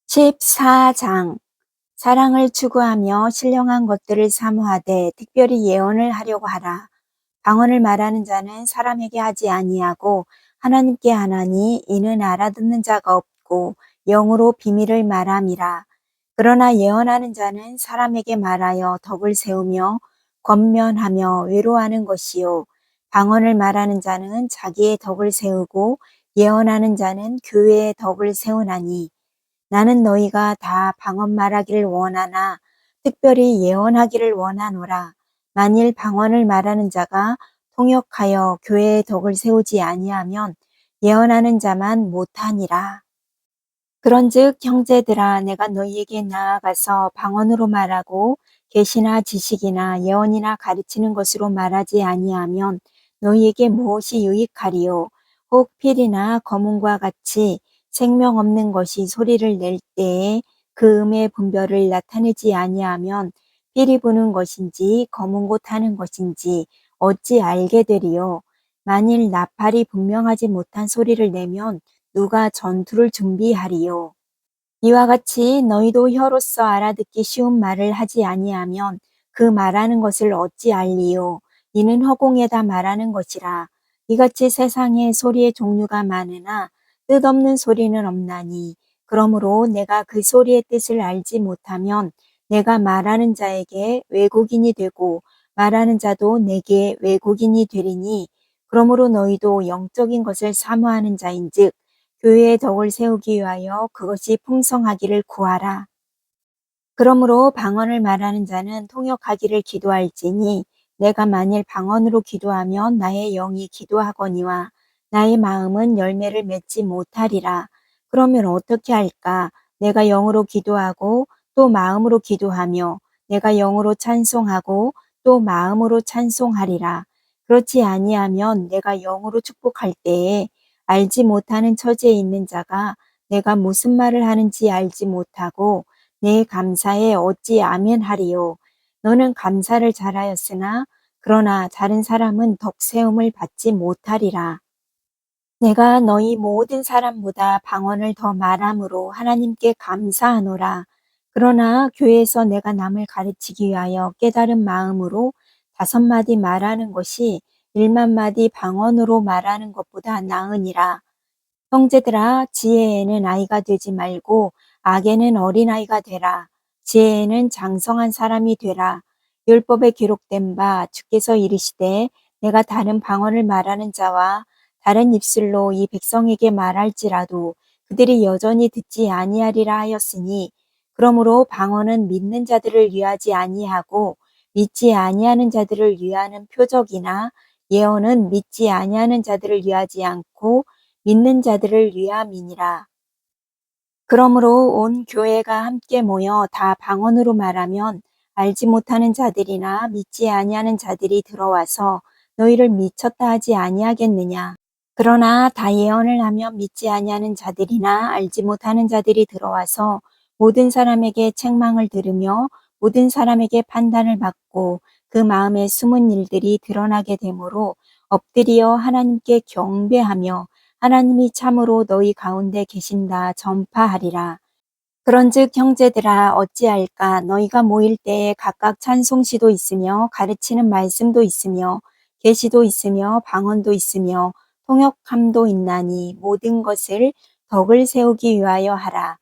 14장 사랑을 추구하며 신령한 것들을 사모하되 특별히 예언을 하려고 하라. 방언을 말하는 자는 사람에게 하지 아니하고 하나님께 하나니 이는 알아듣는 자가 없고 영으로 비밀을 말함이라. 그러나 예언하는 자는 사람에게 말하여 덕을 세우며 권면하며 위로하는 것이요. 방언을 말하는 자는 자기의 덕을 세우고 예언하는 자는 교회의 덕을 세우나니 나는 너희가 다 방언 말하기를 원하나 특별히 예언하기를 원하노라. 만일 방언을 말하는 자가 통역하여 교회의 덕을 세우지 아니하면 예언하는 자만 못하니라. 그런즉 형제들아 내가 너희에게 나아가서 방언으로 말하고 계시나 지식이나 예언이나 가르치는 것으로 말하지 아니하면 너희에게 무엇이 유익하리요. 혹 필이나 검은과 같이 생명 없는 것이 소리를 낼 때에 그 음의 분별을 나타내지 아니하면 필이 부는 것인지 검은 곳 하는 것인지 어찌 알게 되리요. 만일 나팔이 분명하지 못한 소리를 내면 누가 전투를 준비하리요. 이와 같이 너희도 혀로서 알아듣기 쉬운 말을 하지 아니하면 그 말하는 것을 어찌 알리요. 이는 허공에다 말하는 것이라. 이같이 세상에 소리의 종류가 많으나 뜻없는 소리는 없나니 그러므로 내가 그 소리의 뜻을 알지 못하면 내가 말하는 자에게 외국인이 되고 말하는 자도 내게 외국인이 되리니 그러므로 너희도 영적인 것을 사모하는 자인즉 교회의 덕을 세우기 위하여 그것이 풍성하기를 구하라. 그러므로 방언을 말하는 자는 통역하기를 기도할지니 내가 만일 방언으로 기도하면 나의 영이 기도하거니와 나의 마음은 열매를 맺지 못하리라. 그러면 어떻게 할까? 내가 영으로 기도하고 또 마음으로 기도하며 내가 영으로 찬송하고 또 마음으로 찬송하리라. 그렇지 아니하면 내가 영으로 축복할 때에 알지 못하는 처지에 있는 자가 내가 무슨 말을 하는지 알지 못하고 내 감사에 어찌 아멘하리요. 너는 감사를 잘하였으나 그러나 다른 사람은 덕세움을 받지 못하리라. 내가 너희 모든 사람보다 방언을 더 말함으로 하나님께 감사하노라. 그러나 교회에서 내가 남을 가르치기 위하여 깨달은 마음으로 5마디 말하는 것이 1만 마디 방언으로 말하는 것보다 나으니라. 형제들아 지혜에는 아이가 되지 말고 악에는 어린아이가 되라. 지혜에는 장성한 사람이 되라. 율법에 기록된 바 주께서 이르시되 내가 다른 방언을 말하는 자와 다른 입술로 이 백성에게 말할지라도 그들이 여전히 듣지 아니하리라 하였으니 그러므로 방언은 믿는 자들을 위하지 아니하고 믿지 아니하는 자들을 위하는 표적이나 예언은 믿지 아니하는 자들을 위하지 않고 믿는 자들을 위함이니라. 그러므로 온 교회가 함께 모여 다 방언으로 말하면 알지 못하는 자들이나 믿지 아니하는 자들이 들어와서 너희를 미쳤다 하지 아니하겠느냐. 그러나 다 예언을 하면 믿지 아니하는 자들이나 알지 못하는 자들이 들어와서 모든 사람에게 책망을 들으며 모든 사람에게 판단을 받고 그 마음에 숨은 일들이 드러나게 되므로 엎드려 하나님께 경배하며 하나님이 참으로 너희 가운데 계신다 전파하리라. 그런즉 형제들아 어찌할까 너희가 모일 때에 각각 찬송시도 있으며 가르치는 말씀도 있으며 계시도 있으며 방언도 있으며 통역함도 있나니 모든 것을 덕을 세우기 위하여 하라.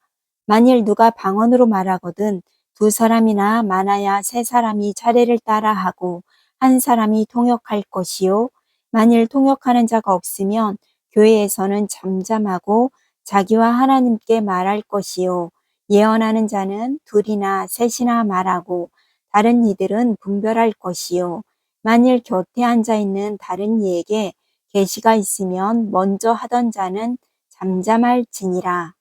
만일 누가 방언으로 말하거든 2사람이나 많아야 3사람이 차례를 따라 하고 1사람이 통역할 것이요. 만일 통역하는 자가 없으면 교회에서는 잠잠하고 자기와 하나님께 말할 것이요. 예언하는 자는 2이나 3이나 말하고 다른 이들은 분별할 것이요. 만일 곁에 앉아 있는 다른 이에게 계시가 있으면 먼저 하던 자는 잠잠할지니라.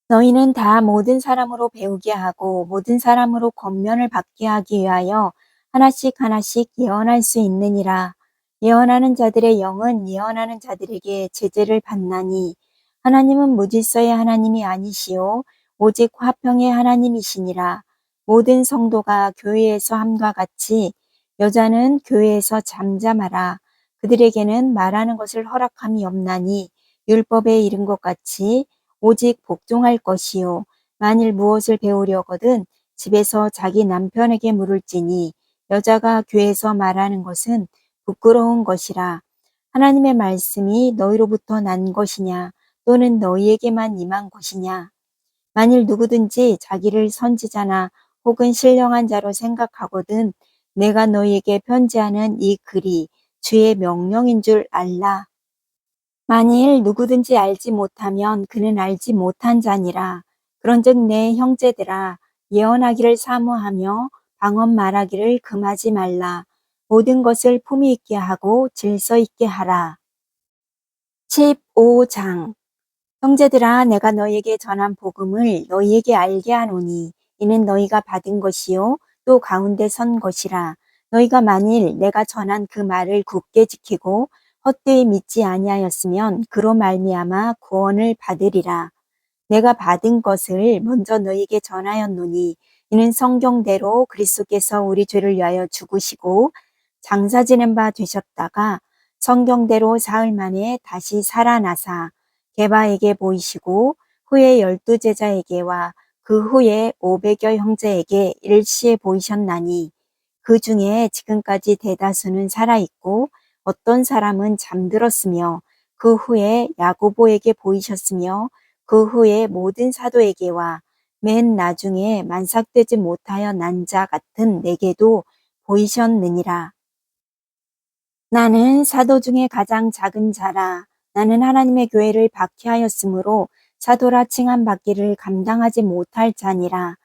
너희는 다 모든 사람으로 배우게 하고 모든 사람으로 권면을 받게 하기 위하여 하나씩 하나씩 예언할 수 있느니라. 예언하는 자들의 영은 예언하는 자들에게 제재를 받나니 하나님은 무질서의 하나님이 아니시오 오직 화평의 하나님이시니라. 모든 성도가 교회에서 함과 같이 여자는 교회에서 잠잠하라. 그들에게는 말하는 것을 허락함이 없나니 율법에 이른 것 같이 오직 복종할 것이요 만일 무엇을 배우려거든 집에서 자기 남편에게 물을지니 여자가 교회에서 말하는 것은 부끄러운 것이라. 하나님의 말씀이 너희로부터 난 것이냐 또는 너희에게만 임한 것이냐. 만일 누구든지 자기를 선지자나 혹은 신령한 자로 생각하거든 내가 너희에게 편지하는 이 글이 주의 명령인 줄 알라. 만일 누구든지 알지 못하면 그는 알지 못한 자니라. 그런즉 내 형제들아 예언하기를 사모하며 방언 말하기를 금하지 말라. 모든 것을 품위 있게 하고 질서 있게 하라. 15장 형제들아 내가 너희에게 전한 복음을 너희에게 알게 하노니 이는 너희가 받은 것이요 또 가운데 선 것이라. 너희가 만일 내가 전한 그 말을 굳게 지키고 헛되이 믿지 아니하였으면 그로 말미암아 구원을 받으리라. 내가 받은 것을 먼저 너희에게 전하였노니 이는 성경대로 그리스도께서 우리 죄를 위하여 죽으시고 장사 지낸 바 되셨다가 성경대로 사흘 만에 다시 살아나사 게바에게 보이시고 후에 12제자에게와 그 후에 500여 형제에게 일시에 보이셨나니 그 중에 지금까지 대다수는 살아있고 어떤 사람은 잠들었으며 그 후에 야고보에게 보이셨으며 그 후에 모든 사도에게와 맨 나중에 만삭되지 못하여 난 자 같은 내게도 보이셨느니라. 나는 사도 중에 가장 작은 자라. 나는 하나님의 교회를 박해하였으므로 사도라 칭함받기를 감당하지 못할 자니라.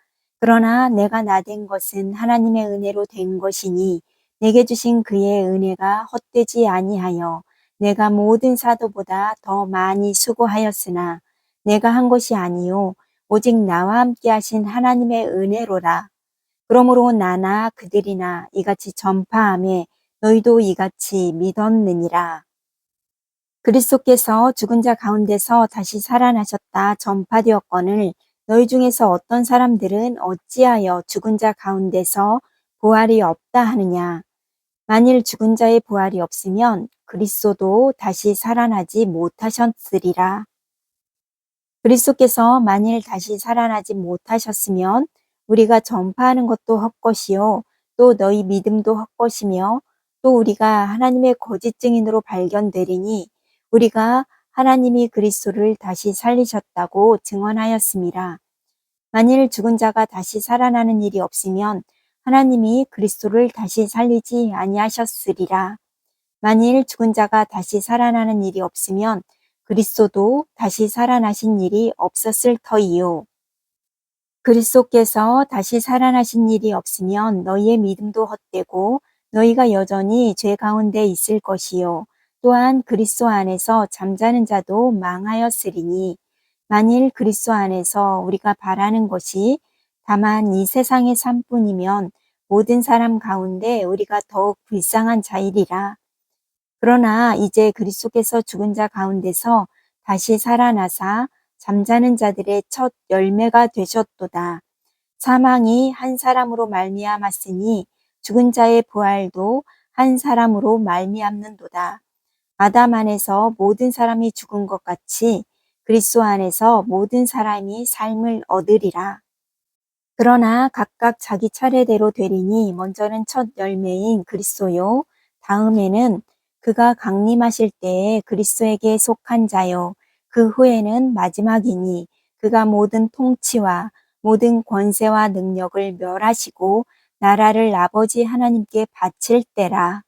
그러나 내가 나된 것은 하나님의 은혜로 된 것이니 내게 주신 그의 은혜가 헛되지 아니하여 내가 모든 사도보다 더 많이 수고하였으나 내가 한 것이 아니요 오직 나와 함께 하신 하나님의 은혜로라. 그러므로 나나 그들이나 이같이 전파하며 너희도 이같이 믿었느니라. 그리스도께서 죽은 자 가운데서 다시 살아나셨다 전파되었거늘 너희 중에서 어떤 사람들은 어찌하여 죽은 자 가운데서 부활이 없다 하느냐. 만일 죽은 자의 부활이 없으면 그리스도도 다시 살아나지 못하셨으리라. 그리스도께서 만일 다시 살아나지 못하셨으면 우리가 전파하는 것도 헛것이요 또 너희 믿음도 헛것이며 또 우리가 하나님의 거짓 증인으로 발견되리니 우리가 하나님이 그리스도를 다시 살리셨다고 증언하였습니다. 만일 죽은 자가 다시 살아나는 일이 없으면 하나님이 그리스도를 다시 살리지 아니하셨으리라. 만일 죽은 자가 다시 살아나는 일이 없으면 그리스도도 다시 살아나신 일이 없었을 터이요. 그리스도께서 다시 살아나신 일이 없으면 너희의 믿음도 헛되고 너희가 여전히 죄 가운데 있을 것이요. 또한 그리스도 안에서 잠자는 자도 망하였으리니 만일 그리스도 안에서 우리가 바라는 것이 다만 이 세상의 삶뿐이면 모든 사람 가운데 우리가 더욱 불쌍한 자이리라. 그러나 이제 그리스도께서 죽은 자 가운데서 다시 살아나사 잠자는 자들의 첫 열매가 되셨도다. 사망이 한 사람으로 말미암았으니 죽은 자의 부활도 한 사람으로 말미암는도다. 아담 안에서 모든 사람이 죽은 것 같이 그리스도 안에서 모든 사람이 삶을 얻으리라. 그러나 각각 자기 차례대로 되리니 먼저는 첫 열매인 그리스도요. 다음에는 그가 강림하실 때에 그리스도에게 속한 자요. 그 후에는 마지막이니 그가 모든 통치와 모든 권세와 능력을 멸하시고 나라를 아버지 하나님께 바칠 때라.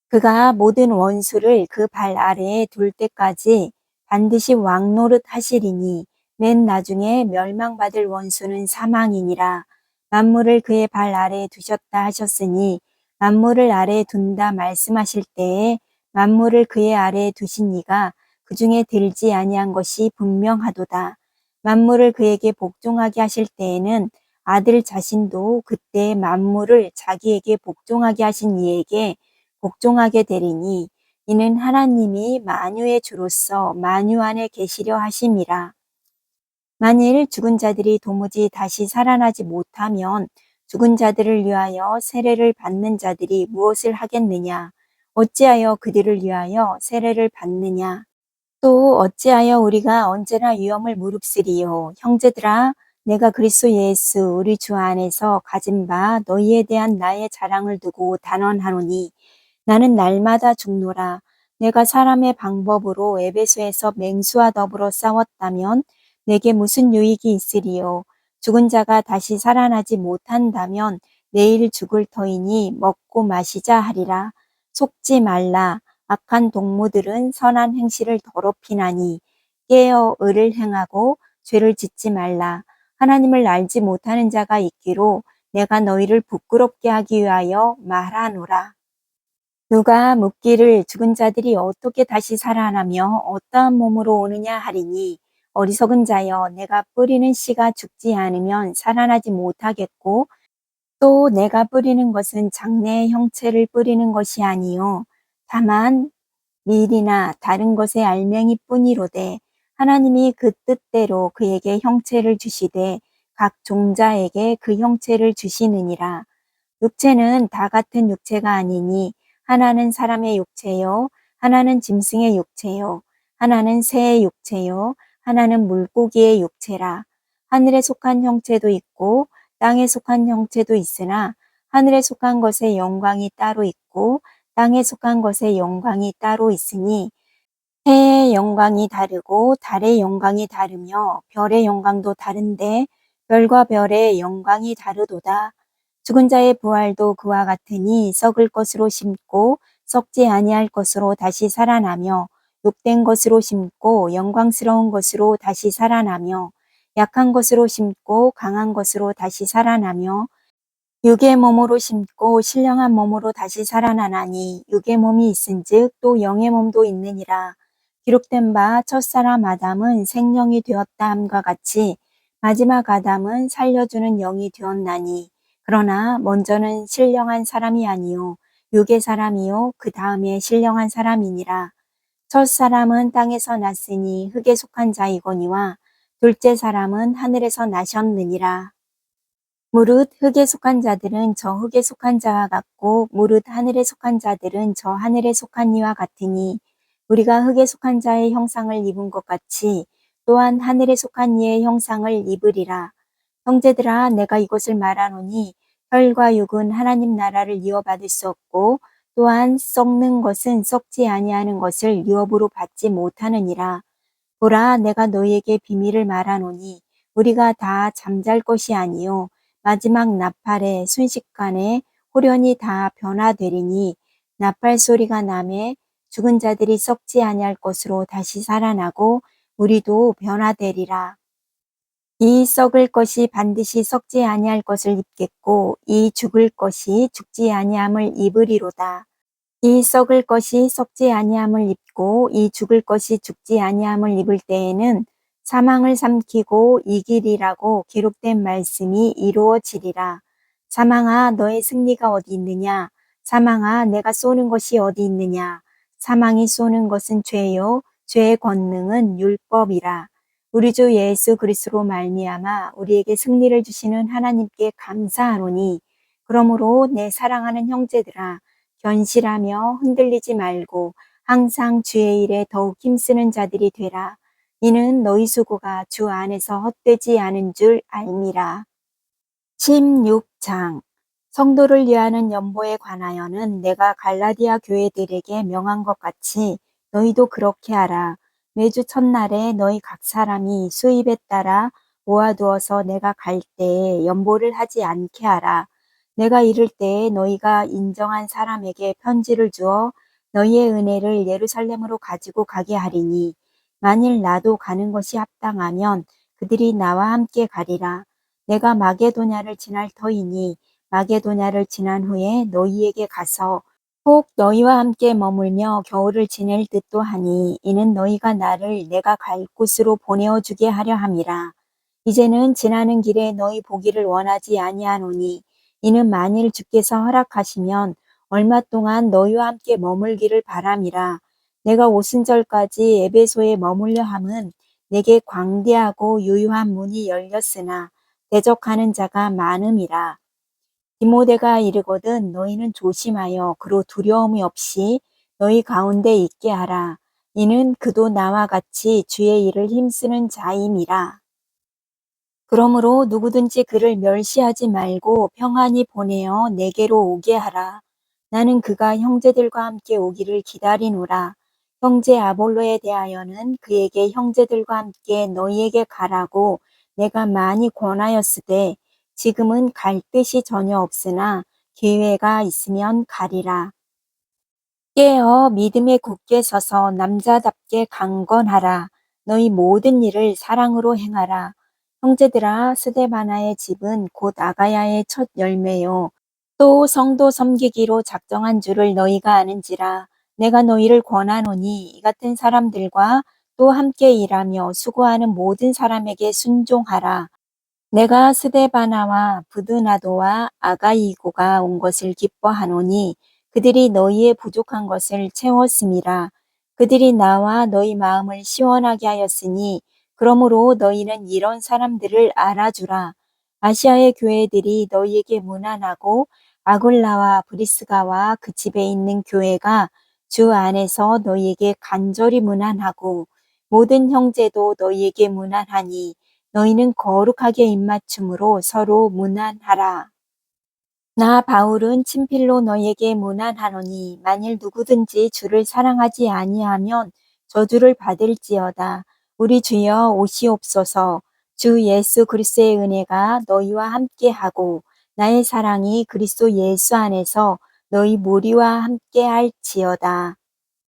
그가 모든 원수를 그 발 아래에 둘 때까지 반드시 왕노릇 하시리니 맨 나중에 멸망받을 원수는 사망이니라. 만물을 그의 발 아래에 두셨다 하셨으니 만물을 아래에 둔다 말씀하실 때에 만물을 그의 아래에 두신 이가 그 중에 들지 아니한 것이 분명하도다. 만물을 그에게 복종하게 하실 때에는 아들 자신도 그때 만물을 자기에게 복종하게 하신 이에게 복종하게 되리니 이는 하나님이 만유의 주로서 만유 안에 계시려 하심이라. 만일 죽은 자들이 도무지 다시 살아나지 못하면 죽은 자들을 위하여 세례를 받는 자들이 무엇을 하겠느냐? 어찌하여 그들을 위하여 세례를 받느냐? 또 어찌하여 우리가 언제나 위험을 무릅쓰리요? 형제들아, 내가 그리스도 예수 우리 주 안에서 가진 바 너희에 대한 나의 자랑을 두고 단언하노니 나는 날마다 죽노라. 내가 사람의 방법으로 에베소에서 맹수와 더불어 싸웠다면 내게 무슨 유익이 있으리요. 죽은 자가 다시 살아나지 못한다면 내일 죽을 터이니 먹고 마시자 하리라. 속지 말라. 악한 동무들은 선한 행실을 더럽히나니 깨어 의를 행하고 죄를 짓지 말라. 하나님을 알지 못하는 자가 있기로 내가 너희를 부끄럽게 하기 위하여 말하노라. 누가 묻기를 죽은 자들이 어떻게 다시 살아나며 어떠한 몸으로 오느냐 하리니 어리석은 자여 내가 뿌리는 씨가 죽지 않으면 살아나지 못하겠고 또 내가 뿌리는 것은 장래의 형체를 뿌리는 것이 아니요 다만 밀이나 다른 것의 알맹이 뿐이로되 하나님이 그 뜻대로 그에게 형체를 주시되 각 종자에게 그 형체를 주시느니라. 육체는 다 같은 육체가 아니니 하나는 사람의 육체요, 하나는 짐승의 육체요, 하나는 새의 육체요, 하나는 물고기의 육체라. 하늘에 속한 형체도 있고 땅에 속한 형체도 있으나 하늘에 속한 것의 영광이 따로 있고 땅에 속한 것의 영광이 따로 있으니 해의 영광이 다르고 달의 영광이 다르며 별의 영광도 다른데 별과 별의 영광이 다르도다. 죽은 자의 부활도 그와 같으니 썩을 것으로 심고 썩지 아니할 것으로 다시 살아나며 욕된 것으로 심고 영광스러운 것으로 다시 살아나며 약한 것으로 심고 강한 것으로 다시 살아나며 육의 몸으로 심고 신령한 몸으로 다시 살아나나니 육의 몸이 있은즉 또 영의 몸도 있느니라. 기록된 바 첫사람 아담은 생명이 되었다 함과 같이 마지막 아담은 살려주는 영이 되었나니 그러나 먼저는 신령한 사람이 아니요 육의 사람이요 그 다음에 신령한 사람이니라. 첫사람은 땅에서 났으니 흙에 속한 자이거니와 둘째 사람은 하늘에서 나셨느니라. 무릇 흙에 속한 자들은 저 흙에 속한 자와 같고 무릇 하늘에 속한 자들은 저 하늘에 속한 이와 같으니 우리가 흙에 속한 자의 형상을 입은 것 같이 또한 하늘에 속한 이의 형상을 입으리라. 형제들아 내가 이것을 말하노니 혈과 육은 하나님 나라를 이어받을 수 없고 또한 썩는 것은 썩지 아니하는 것을 유업으로 받지 못하느니라. 보라 내가 너희에게 비밀을 말하노니 우리가 다 잠잘 것이 아니요 마지막 나팔에 순식간에 호련히 다 변화되리니 나팔 소리가 나매 죽은 자들이 썩지 아니할 것으로 다시 살아나고 우리도 변화되리라. 이 썩을 것이 반드시 썩지 아니할 것을 입겠고 이 죽을 것이 죽지 아니함을 입으리로다. 이 썩을 것이 썩지 아니함을 입고 이 죽을 것이 죽지 아니함을 입을 때에는 사망을 삼키고 이기리라고 기록된 말씀이 이루어지리라. 사망아 너의 승리가 어디 있느냐? 사망아 내가 쏘는 것이 어디 있느냐? 사망이 쏘는 것은 죄요 죄의 권능은 율법이라. 우리 주 예수 그리스도로 말미암아 우리에게 승리를 주시는 하나님께 감사하노니 그러므로 내 사랑하는 형제들아 견실하며 흔들리지 말고 항상 주의 일에 더욱 힘쓰는 자들이 되라. 이는 너희 수고가 주 안에서 헛되지 않은 줄 알미라. 16장 성도를 위하는 연보에 관하여는 내가 갈라디아 교회들에게 명한 것 같이 너희도 그렇게 하라. 매주 첫날에 너희 각 사람이 수입에 따라 모아두어서 내가 갈 때에 연보를 하지 않게 하라. 내가 이를 때에 너희가 인정한 사람에게 편지를 주어 너희의 은혜를 예루살렘으로 가지고 가게 하리니 만일 나도 가는 것이 합당하면 그들이 나와 함께 가리라. 내가 마게도냐를 지날 터이니 마게도냐를 지난 후에 너희에게 가서 혹 너희와 함께 머물며 겨울을 지낼 듯도 하니 이는 너희가 나를 내가 갈 곳으로 보내어 주게 하려 함이라. 이제는 지나는 길에 너희 보기를 원하지 아니하노니 이는 만일 주께서 허락하시면 얼마 동안 너희와 함께 머물기를 바람이라. 내가 오순절까지 에베소에 머물려 함은 내게 광대하고 유효한 문이 열렸으나 대적하는 자가 많음이라. 디모데가 이르거든 너희는 조심하여 그로 두려움이 없이 너희 가운데 있게 하라. 이는 그도 나와 같이 주의 일을 힘쓰는 자임이라. 그러므로 누구든지 그를 멸시하지 말고 평안히 보내어 내게로 오게 하라. 나는 그가 형제들과 함께 오기를 기다리노라. 형제 아볼로에 대하여는 그에게 형제들과 함께 너희에게 가라고 내가 많이 권하였으되 지금은 갈 뜻이 전혀 없으나 기회가 있으면 가리라. 깨어 믿음에 굳게 서서 남자답게 강건하라. 너희 모든 일을 사랑으로 행하라. 형제들아, 스데바나의 집은 곧 아가야의 첫 열매요. 또 성도 섬기기로 작정한 줄을 너희가 아는지라. 내가 너희를 권하노니 이 같은 사람들과 또 함께 일하며 수고하는 모든 사람에게 순종하라. 내가 스데바나와 부드나도와 아가이고가 온 것을 기뻐하노니 그들이 너희의 부족한 것을 채웠음이라. 그들이 나와 너희 마음을 시원하게 하였으니 그러므로 너희는 이런 사람들을 알아주라. 아시아의 교회들이 너희에게 문안하고 아굴라와 브리스가와 그 집에 있는 교회가 주 안에서 너희에게 간절히 문안하고 모든 형제도 너희에게 문안하니 너희는 거룩하게 입맞춤으로 서로 문안하라. 나 바울은 친필로 너희에게 문안하노니 만일 누구든지 주를 사랑하지 아니하면 저주를 받을지어다. 우리 주여 오시옵소서. 주 예수 그리스도의 은혜가 너희와 함께하고 나의 사랑이 그리스도 예수 안에서 너희 무리와 함께할지어다.